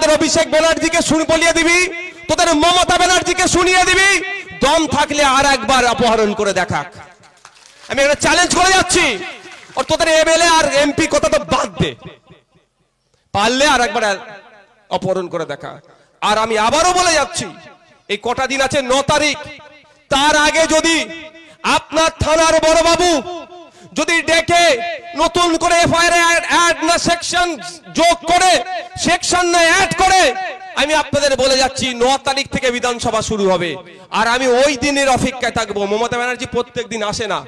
তোদের অভিষেক ব্যানার্জিকে বলিয়ে দিবি, তোদের মমতা ব্যানার্জিকে শুনিয়ে দিবি, দম থাকলে আর একবার অপহরণ করে দেখাক। আমি একটা চ্যালেঞ্জ করে যাচ্ছি, আর তোদের এমএলএ আর এমপি কথা তো বাদ দে, পারলে আর একবার অপহরণ করে দেখা। আর আমি আবারও বলে যাচ্ছি, এই কটা দিন আছে 9 তারিখ, তার আগে যদি আপনার থানার বড়বাবু যদি ডেকে নতুন করে এফআইআর অ্যাড না সেকশন যোগ করে, সেকশন না অ্যাড করে, আমি আপনাদের বলে যাচ্ছি 9 তারিখ থেকে বিধানসভা শুরু হবে। আর আমি ওই দিনের অপেক্ষায় থাকবো। মমতা ব্যানার্জি প্রত্যেক দিন আসে না,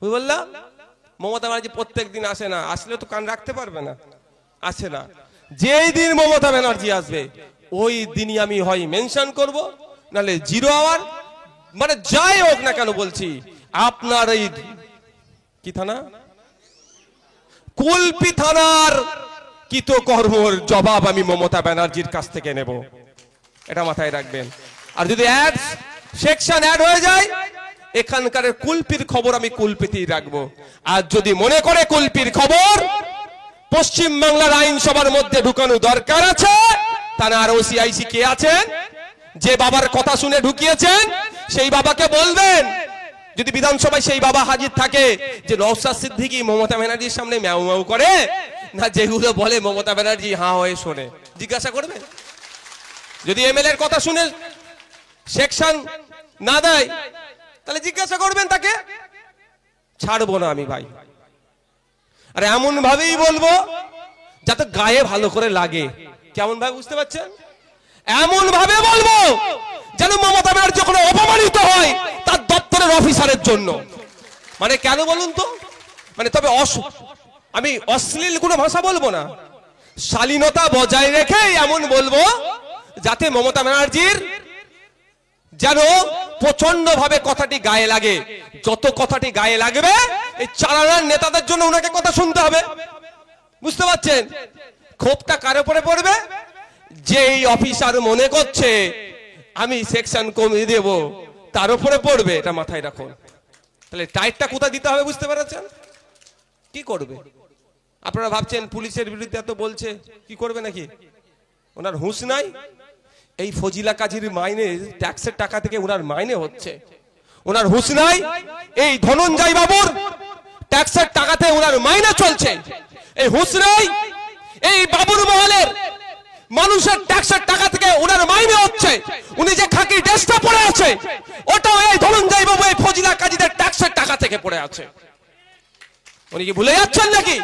বললাম মমতা ব্যানার্জি প্রত্যেক দিন আসে না, আসলে তো কান রাখতে পারবে না, আসে না। যেই দিন মমতা ব্যানার্জি আসবে ওই দিনই আমি হয় মেনশন করব, নালে 0 আওয়ার, মানে যাই হোক না কেন বলছি, আপনার এই কি থানা, কুলপি থানার কৃতকর্মর জবাব আমি মমতা ব্যানার্জির কাছ থেকে নেব, এটা মাথায় রাখবেন। আর যদি অ্যাড সেকশন অ্যাড হয়ে যায়, এখানকার কুলপির খবর আমি কুলপিতেই রাখবো। আর যদি মনে করে কুলপির খবর পশ্চিম বাংলার আইনসভার মধ্যে ঢুকানো দরকার আছে, থানার ওসিআইসি কে আছেন, যে বাবার কথা শুনে ঢুকিয়েছেন, সেই বাবাকে বলবেন। যদি বিধানসভায় সেই বাবা হাজির থাকে, যে নওশাদ সিদ্দিকী মমতা ব্যানার্জির সামনে ম্যাউ ম্যাউ করে না, যেগুলো বলে মমতা ব্যানার্জি হাঁ হয়ে শোনে, জিজ্ঞাসা করবেন। যদি এমএলএ এর কথা শুনে সেকশন না দেয়, তাহলে জিজ্ঞাসা করবেন তাকে, ছাড়বো না আমি ভাই। আর এমন ভাবেই বলবো যাতে গায়ে ভালো করে লাগে। কেমন ভাবে বুঝতে পারছেন? এমন ভাবে বলবো যেন মমতা ব্যানার্জি যখন অপমানিত হয় তার দপ্তরের অফিসারের জন্য। মানে কেন বলুন তো, মানে তবে আমি অশ্লীল কোনো ভাষা বলবো না, শালীনতা বজায় রেখে এমন বলবো যাতে মমতা ব্যানার্জির যেন প্রচন্ড ভাবে কথাটি গায়ে লাগে। যত কথাটি গায়ে লাগবে, এই চালানার নেতাদের জন্য ওনাকে কথা শুনতে হবে। বুঝতে পারছেন? ক্ষোভটা কার উপরে পড়বে? যে এই অফিসার মনে করছে আমি সেকশন কমিয়ে দেব, তার উপরে পড়বে, এটা মাথায় রাখুন। তাহলে টাইটটা কোথায় দিতে হবে বুঝতে পারছেন? কি করবে? আপনারা ভাবছেন পুলিশের বিরুদ্ধে এত বলছে, কি করবে নাকি? ওনার হুঁশ নাই? এই ফজিলা কাজীর মাইনে, ট্যাক্সের টাকা থেকে ওনার মাইনে হচ্ছে, ওনার হুঁশ নাই? এই ধনঞ্জয় বাবুর ট্যাক্সের টাকাতে ওনার মাইনে চলছে, এই হুঁশ নাই? এই বাবুর মহলের মানুষের ট্যাক্সের টাকা থেকে ওনার মাইনে হচ্ছে, উনি যে খাকি ড্রেসটা পরে আছে ওটাও এই ধনঞ্জয় বাবু এই ফজিলা কাজীদের ট্যাক্সের টাকা থেকে পড়ে আছে। উনি কি ভুলে যাচ্ছেন নাকি?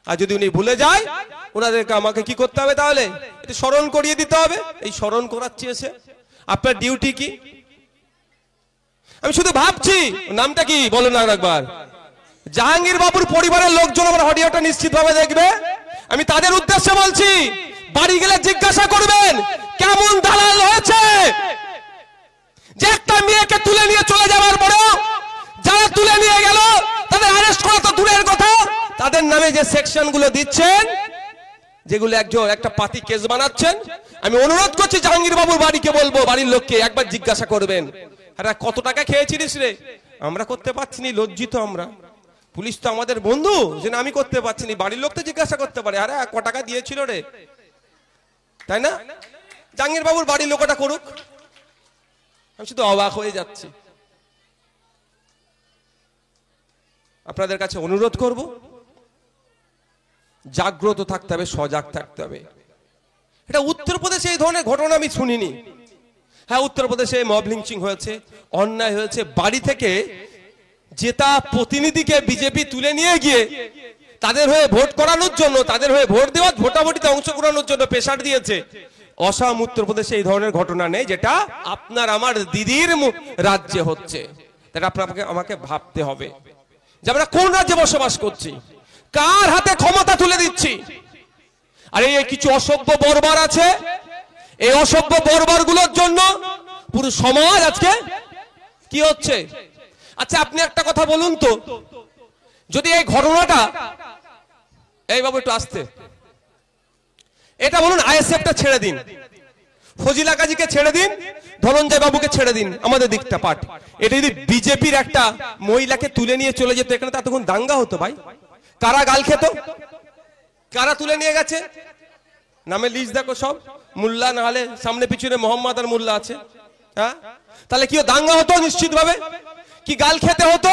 আর যদি উনি ভুলে যায়, ওনাদেরকে আমাকে কি করতে হবে? তাহলে এটা স্মরণ করিয়ে দিতে হবে। এই স্মরণ করাচ্ছি এসে, আপনার ডিউটি কি? আমি শুধু ভাবছি, নামটা কি বলো না একবার। জাহাঙ্গীর বাবুর পরিবারের লোকজন আমার অডিওটা নিশ্চিতভাবে দেখবে। আমি তাদের উদ্দেশ্যে বলছি, বাড়ি গেলে জিজ্ঞাসা করবেন কেমন দালাল হয়েছে, যে একটা মেয়েকে তুলে নিয়ে চলে যাওয়ার পরেও যারা তুলে নিয়ে গেল তাদের অ্যারেস্ট করা তো দূরের কথা, তাদের নামে যে সেকশন গুলো দিচ্ছেন, যেগুলো একটা পাতি কেস বানাচ্ছেন। আমি অনুরোধ করছি জাহাঙ্গীর বাবুর বাড়িকে বলবো, বাড়ির লোককে একবার জিজ্ঞাসা করবেন, আরে কত টাকা খেয়েছিলিস রে? আমরা করতে পারছি না, লজ্জিত আমরা। পুলিশ তো আমাদের বন্ধু, যে আমি করতে পারছি না, বাড়ির লোক তো জিজ্ঞাসা করতে পারে, আরে ক টাকা দিয়েছিল রে, তাই না? জাহাঙ্গীর বাবুর বাড়ির লোকটা করুক। আমি শুধু অবাক হয়ে যাচ্ছি। আপনাদের কাছে অনুরোধ করব, জাগ্রত থাকতে হবে, সজাগ থাকতে হবে। এটা উত্তরপ্রদেশে এই ধরনের ঘটনা আমি শুনিনি। হ্যাঁ, উত্তরপ্রদেশে মব লিঞ্চিং হয়েছে, অন্যায় হয়েছে। বাড়ি থেকে জেতা প্রতিনিধিকে বিজেপি তুলে নিয়ে গিয়ে তাদের হয়ে ভোট করানোর জন্য, তাদের হয়ে ভোট দেওয়া, ভোটাভুটিতে অংশগ্রহণের জন্য প্রেসার দিয়েছে। অসম উত্তরপ্রদেশে এই ধরনের ঘটনা নেই, যেটা আপনার আমার দিদির রাজ্যে হচ্ছে। তাহলে আপনাকে আমাকে ভাবতে হবে যে আমরা কোন রাজ্যে বসবাস করছি, কার হাতে ক্ষমতা তুলে দিচ্ছি। আর এই কিছু অসভ্য বর্বর আছে, এই অসভ্য বর্বর গুলোর জন্য পুরো সমাজ আজকে কি হচ্ছে। আচ্ছা, আপনি একটা কথা বলুন তো, যদি এই ঘটনাটা, এই বাবু একটু আসতে, এটা বলুন আইএসএফটা ছেড়ে দিন, ফজিলা কাজীকে ছেড়ে দিন, ধনঞ্জয় বাবুকে ছেড়ে দিন, আমাদের দিকটা পাঠ। এটা যদি বিজেপির একটা মহিলাকে তুলে নিয়ে চলে যেত এখানে, তা তখন দাঙ্গা হতো ভাই। কারা গাল খেত? কারা তুলে নিয়ে গেছে? নামে লিস্ট দেখো সব, মোল্লা না হলে সামনে পিছনে মোহাম্মদ আর মোল্লা আছে। হ্যাঁ, তাহলে কি দাঙ্গা হতো? নিশ্চিত ভাবে। কি গাল খেতে হতো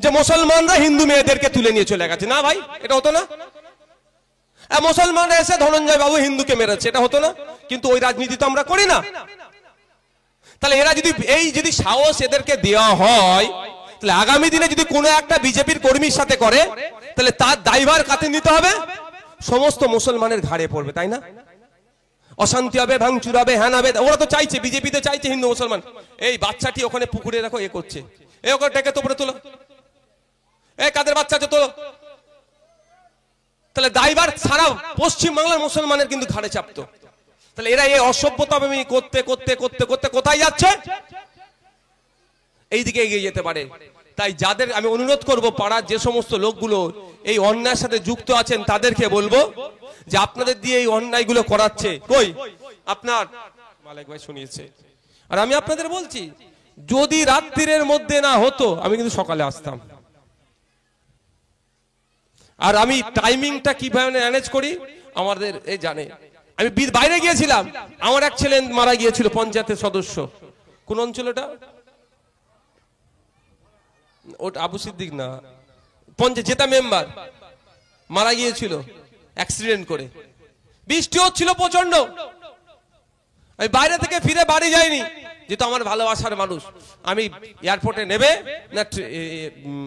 যে মুসলমানরা হিন্দু মেয়েদেরকে তুলে নিয়ে চলে গেছে? না ভাই, এটা হতো না। মুসলমানরা এসে ধনঞ্জয় বাবু হিন্দুকে মেরেছে, এটা হতো না। কিন্তু ওই রাজনীতি তো আমরা করি না। তাহলে এরা যদি যদি সাহস এদেরকে দেওয়া হয়, তাহলে আগামী দিনে যদি কোনো একটা বিজেপির কর্মীর সাথে করে, তাহলে তার দায়ভার কাঁধে নিতে হবে, সমস্ত মুসলমানের ঘাড়ে পড়বে, তাই না? অশান্তি হবে, ভাঙচুর হবে, হ্যান হবে। ওরা তো চাইছে, বিজেপি তো চাইছে হিন্দু মুসলমান। এই বাচ্চাটি ওখানে পুকুরে দেখো এ করছে, এ ওখানে ডেকে তোপড়ে তোলো, এই কাদের বাচ্চা আছে তোলো। তাহলে দায়ভার সারা পশ্চিম বাংলার মুসলমানের কিন্তু ঘাড়ে চাপতো। তাহলে এরা এই অসভ্যতা করতে করতে করতে করতে কোথায় যাচ্ছে? এই দিকে এগিয়ে যেতে পারে। তাই যাদের আমি অনুরোধ করব, পাড়ার যে সমস্ত লোকগুলো এই অন্যায়ের সাথে যুক্ত আছেন, তাদেরকে বলবো যে আপনাদের দিয়ে এই অন্যায়গুলো করাচ্ছে, কই আপনার মালিক ভাই শুনিয়েছে। আর আমি আপনাদের বলছি, যদি রাত্রির মধ্যে না হতো, আমি কিন্তু সকালে আসতাম। আর আমি টাইমিংটা কিভাবে ম্যানেজ করি আমাদের এই জানে। আমি বাইরে গিয়েছিলাম, আমার এক ছেলে মারা গিয়েছিল, পঞ্চায়েতের সদস্য। কোন অঞ্চলটা? ওটা আবু সিদ্দিক না, পঞ্চায়েত জেতা মেম্বার মারা গিয়েছিল অ্যাক্সিডেন্ট করে। বৃষ্টি হচ্ছিল প্রচন্ড। আমি বাইরে থেকে ফিরে বাড়ি যাইনি, যেহেতু আমার ভালোবাসার মানুষ। আমি এয়ারপোর্টে নেবে না,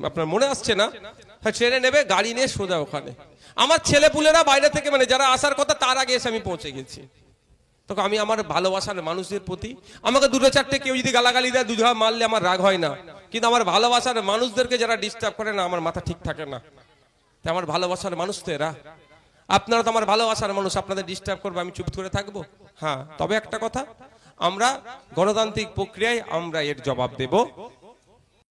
আপনার মনে আসছে না, ট্রেনে নেবে, গাড়ি নিয়ে সোজা ওখানে। আমার ছেলেপুলেরা বাইরে থেকে, মানে যারা আসার কথা তার আগে এসে আমি পৌঁছে গেছি। তখন আমি আমার ভালোবাসার মানুষদের প্রতি, আমাকে দুটো চারটে কেউ যদি গালাগালি দেয়, দুধা মারলে আমার রাগ হয় না, কিন্তু আমার ভালোবাসার মানুষদেরকে যারা ডিস্টার্ব করে না, আমার মাথা ঠিক থাকে না। তাই আমার ভালোবাসার মানুষ তো এরা। আপনারা তো আমার ভালোবাসার মানুষ, আপনাদের ডিস্টার্ব করবো, আমি চুপ করে থাকবো? হ্যাঁ, তবে একটা কথা, আমরা গণতান্ত্রিক প্রক্রিয়ায় আমরা এর জবাব দেব।